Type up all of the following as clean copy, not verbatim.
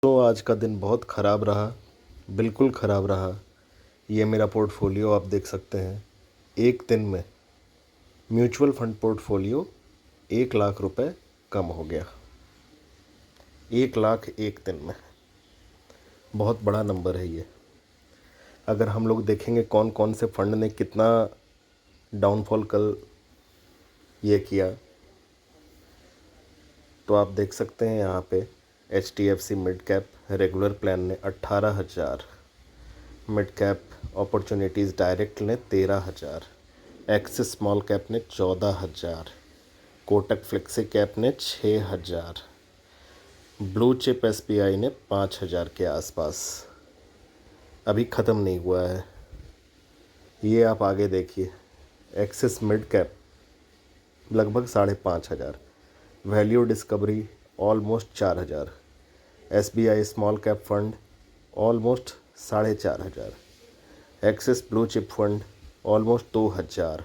तो आज का दिन बहुत ख़राब रहा, बिल्कुल ख़राब रहा। ये मेरा पोर्टफोलियो आप देख सकते हैं। एक दिन में म्यूचुअल फंड पोर्टफोलियो 1 लाख रुपए कम हो गया। 1 लाख एक दिन में, बहुत बड़ा नंबर है ये। अगर हम लोग देखेंगे कौन कौन से फंड ने कितना डाउनफॉल कल ये किया, तो आप देख सकते हैं यहाँ पे HDFC mid cap regular plan ने 18,000, मिड कैप अपॉर्चुनिटीज़ डायरेक्ट ने 13,000, एक्सिस स्मॉल कैप ने 14,000, कोटक फ्लेक्सी कैप ने 6,000, ब्लू चिप SBI ने 5,000 के आसपास। अभी ख़त्म नहीं हुआ है ये, आप आगे देखिए। एक्सिस मिड कैप लगभग 5,500, value discovery almost 4,000, SBI small cap fund almost 4,500, axis blue chip fund almost 2,000,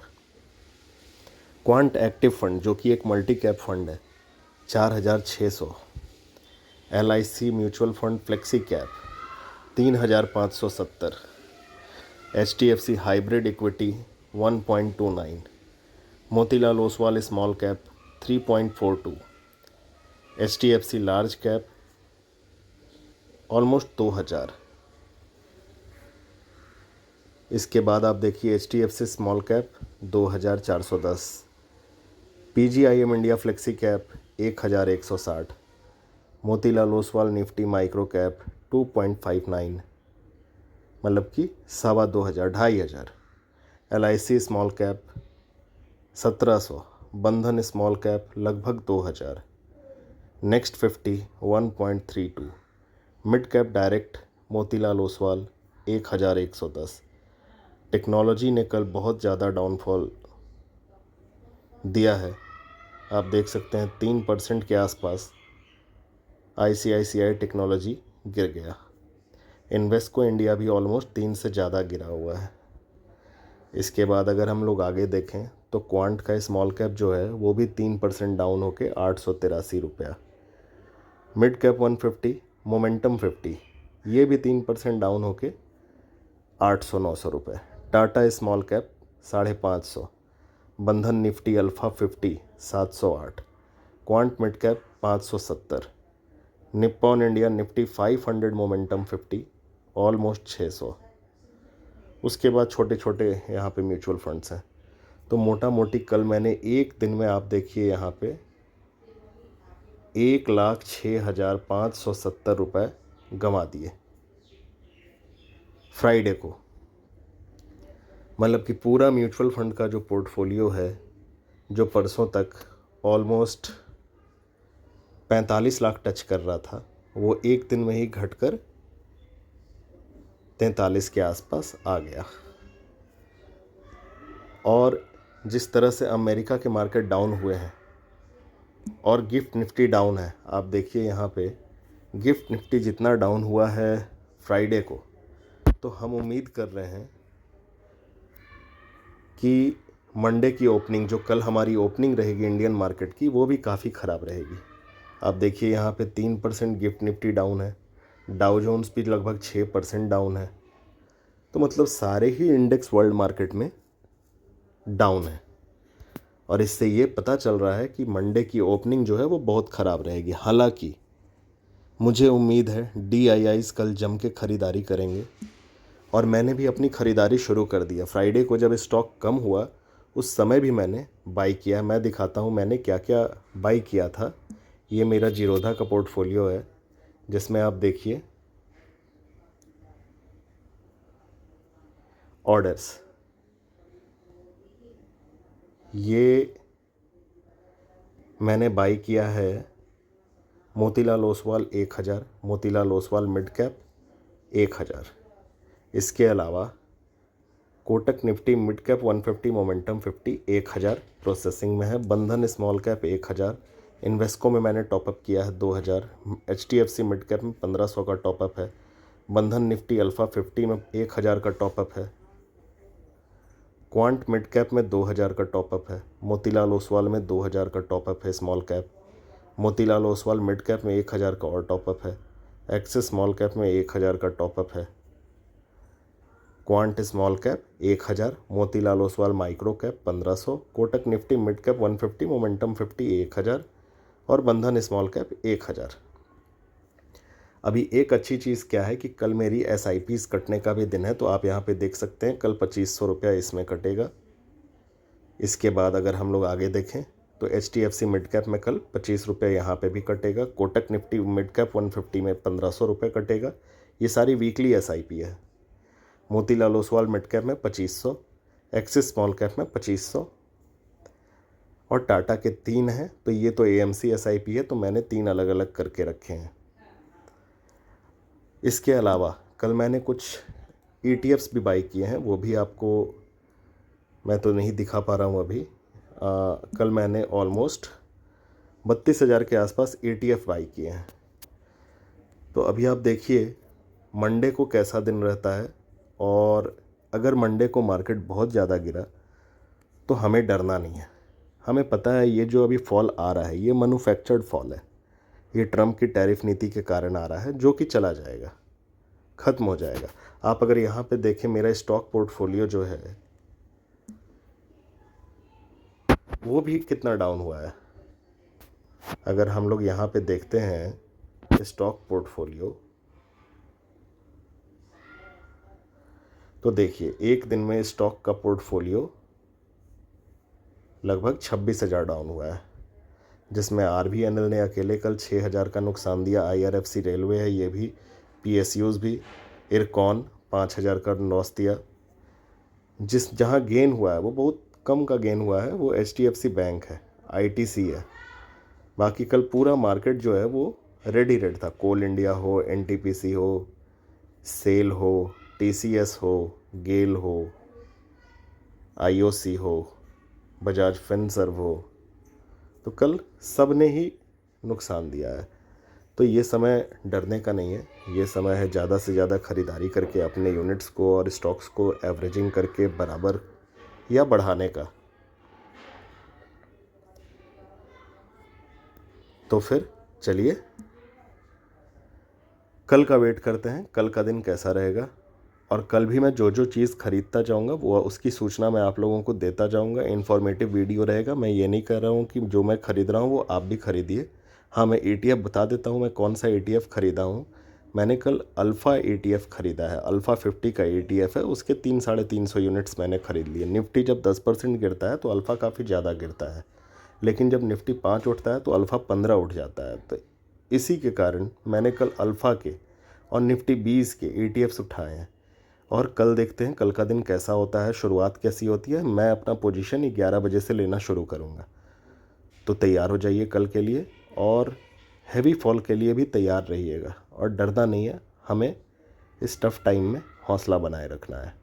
quant active fund जो कि एक मल्टी कैप फंड है 4,600, LIC mutual fund flexi cap 3,570, HDFC hybrid equity 1.29, Motilal Oswal small cap 3.42, HDFC large cap almost 2,000। इसके बाद आप देखिए HDFC small cap 2,410, PGIM India flexi cap 1,160, Motilal Oswal Nifty micro cap 2.59, मतलब कि 2,200, 2,500, LIC स्मॉल कैप 1,700, बंधन स्मॉल कैप लगभग 2,000, next 50 1.32, mid cap direct Motilal Oswal 1,110। Technology ने कल बहुत ज़्यादा डाउनफॉल दिया है, आप देख सकते हैं 3% के आसपास ICICI टेक्नोलॉजी गिर गया। इन्वेस्को इंडिया भी ऑलमोस्ट 3 से ज़्यादा गिरा हुआ है। इसके बाद अगर हम लोग आगे देखें तो क्वांट का स्मॉल कैप जो है वो भी 3% डाउन होके 883 रुपया, मिड कैप 150, मोमेंटम 50 ये भी 3% डाउन होके 800-900 रुपये, टाटा स्मॉल कैप 550, बंधन Nifty alpha 50 708, quant mid cap 570, Nippon India Nifty 500 momentum 50 almost 600। उसके बाद छोटे छोटे यहाँ पे म्यूचुअल फंड्स हैं। तो मोटा मोटी कल मैंने एक दिन में आप देखिए यहाँ पे 1,06,570 रुपये गंवा दिए फ्राइडे को। मतलब कि पूरा म्यूचुअल फंड का जो पोर्टफोलियो है, जो परसों तक ऑलमोस्ट 45 लाख टच कर रहा था, वो एक दिन में ही घटकर 43 के आसपास आ गया। और जिस तरह से अमेरिका के मार्केट डाउन हुए हैं और गिफ्ट निफ्टी डाउन है, आप देखिए यहाँ पे गिफ्ट निफ्टी जितना डाउन हुआ है फ्राइडे को, तो हम उम्मीद कर रहे हैं कि मंडे की ओपनिंग, जो कल हमारी ओपनिंग रहेगी इंडियन मार्केट की, वो भी काफ़ी ख़राब रहेगी। आप देखिए यहाँ पे 3% गिफ्ट निफ्टी डाउन है, डाउ जोन्स भी लगभग 6% डाउन है। तो मतलब सारे ही इंडेक्स वर्ल्ड मार्केट में डाउन है। और इससे ये पता चल रहा है कि मंडे की ओपनिंग जो है वो बहुत ख़राब रहेगी। हालांकि मुझे उम्मीद है DIIs कल जम के ख़रीदारी करेंगे, और मैंने भी अपनी ख़रीदारी शुरू कर दिया। फ्राइडे को जब स्टॉक कम हुआ उस समय भी मैंने बाई किया। मैं दिखाता हूँ मैंने क्या क्या बाई किया था। ये मेरा जीरोधा का पोर्टफोलियो है, जिसमें आप देखिए ऑर्डर्स, ये मैंने बाई किया है मोतीलाल ओसवाल 1,000, मोतीलाल ओसवाल मिड कैप 1,000। इसके अलावा Kotak Nifty mid cap 150 momentum 50 1,000 processing में है। बंधन स्मॉल कैप 1,000, इन्वेस्को में मैंने टॉपअप किया है 2,000, HDFC मिड कैप में 1,500 का टॉपअप है। बंधन निफ्टी अल्फ़ा 50 में 1,000 का टॉपअप है। क्वांट मिड कैप में 2,000 का टॉपअप है। मोतीलाल ओसवाल में 2,000 का टॉपअप है small cap. Motilal Oswal mid cap में 1,000 का और टॉपअप है। एक्सिस स्मॉल कैप में 1000 का टॉपअप है। Quant small cap 1000, Motilal Oswal micro cap 1500, Kotak Nifty mid cap 150, momentum 50 1000 और बंधन स्मॉल कैप 1000। अभी एक अच्छी चीज़ क्या है कि कल मेरी SIPs कटने का भी दिन है, तो आप यहाँ पे देख सकते हैं कल 2500 रुपया इसमें कटेगा। इसके बाद अगर हम लोग आगे देखें तो HDFC मिड कैप में कल 25 रुपये यहाँ पर भी कटेगा। कोटक निफ्टी मिड कैप 150 में 1500 रुपये कटेगा। ये सारी वीकली SIP है। मोतीलाल ओसवाल मिड कैप में 2500, एक्सिस स्मॉल कैप में 2500 और टाटा के 3 हैं। तो ये तो AMC SIP है, तो मैंने 3 अलग अलग करके रखे हैं। इसके अलावा कल मैंने कुछ ETFs भी बाई किए हैं, वो भी आपको मैं तो नहीं दिखा पा रहा हूँ अभी। कल मैंने ऑलमोस्ट 32,000 के आसपास ETF बाई किए हैं। तो अभी आप देखिए मंडे को कैसा दिन रहता है, और अगर मंडे को मार्केट बहुत ज़्यादा गिरा तो हमें डरना नहीं है। हमें पता है ये जो अभी फॉल आ रहा है ये मैन्युफैक्चर्ड फॉल है। ये ट्रम्प की टैरिफ नीति के कारण आ रहा है, जो कि चला जाएगा, ख़त्म हो जाएगा। आप अगर यहाँ पे देखें मेरा स्टॉक पोर्टफोलियो जो है वो भी कितना डाउन हुआ है। अगर हम लोग यहाँ पे देखते हैं स्टॉक पोर्टफोलियो, तो देखिए एक दिन में स्टॉक का पोर्टफोलियो लगभग 26,000 डाउन हुआ है, जिसमें RVNL ने अकेले कल 6,000 का नुकसान दिया। IRFC रेलवे है, ये भी, PSUs भी, इरकॉन 5,000 का लॉस दिया। जहाँ गेन हुआ है वो बहुत कम का गेन हुआ है, वो HDFC बैंक है, ITC है। बाकी कल पूरा मार्केट जो है वो रेड ही रेड था। कोल इंडिया हो, NTPC हो, सेल हो, TCS हो, गेल हो, IOC हो, बजाज फिनसर्व हो, तो कल सब ने ही नुकसान दिया है। तो ये समय डरने का नहीं है, ये समय है ज़्यादा से ज़्यादा ख़रीदारी करके अपने यूनिट्स को और स्टॉक्स को एवरेजिंग करके बराबर या बढ़ाने का। तो फिर चलिए कल का वेट करते हैं, कल का दिन कैसा रहेगा। और कल भी मैं जो जो चीज़ ख़रीदता जाऊंगा वो उसकी सूचना मैं आप लोगों को देता जाऊंगा। इन्फॉर्मेटिव वीडियो रहेगा। मैं ये नहीं कह रहा हूँ कि जो मैं ख़रीद रहा हूँ वो आप भी ख़रीदिए। हाँ, मैं ETF बता देता हूँ मैं कौन सा ETF ख़रीदा हूँ। मैंने कल अल्फ़ा ETF ख़रीदा है, अल्फ़ा 50 का ETF है, उसके 300-350 यूनिट्स मैंने ख़रीद लिए। निफ्टी जब 10% गिरता है तो अल्फ़ा काफ़ी ज़्यादा गिरता है, लेकिन जब निफ्टी 5 उठता है तो अल्फ़ा 15 उठ जाता है। तो इसी के कारण मैंने कल अल्फ़ा के और निफ्टी 20 के ETFs उठाए हैं। और कल देखते हैं कल का दिन कैसा होता है, शुरुआत कैसी होती है। मैं अपना पोजीशन 11 बजे से लेना शुरू करूँगा, तो तैयार हो जाइए कल के लिए, और हैवी फॉल के लिए भी तैयार रहिएगा। और डरना नहीं है, हमें इस टफ टाइम में हौसला बनाए रखना है।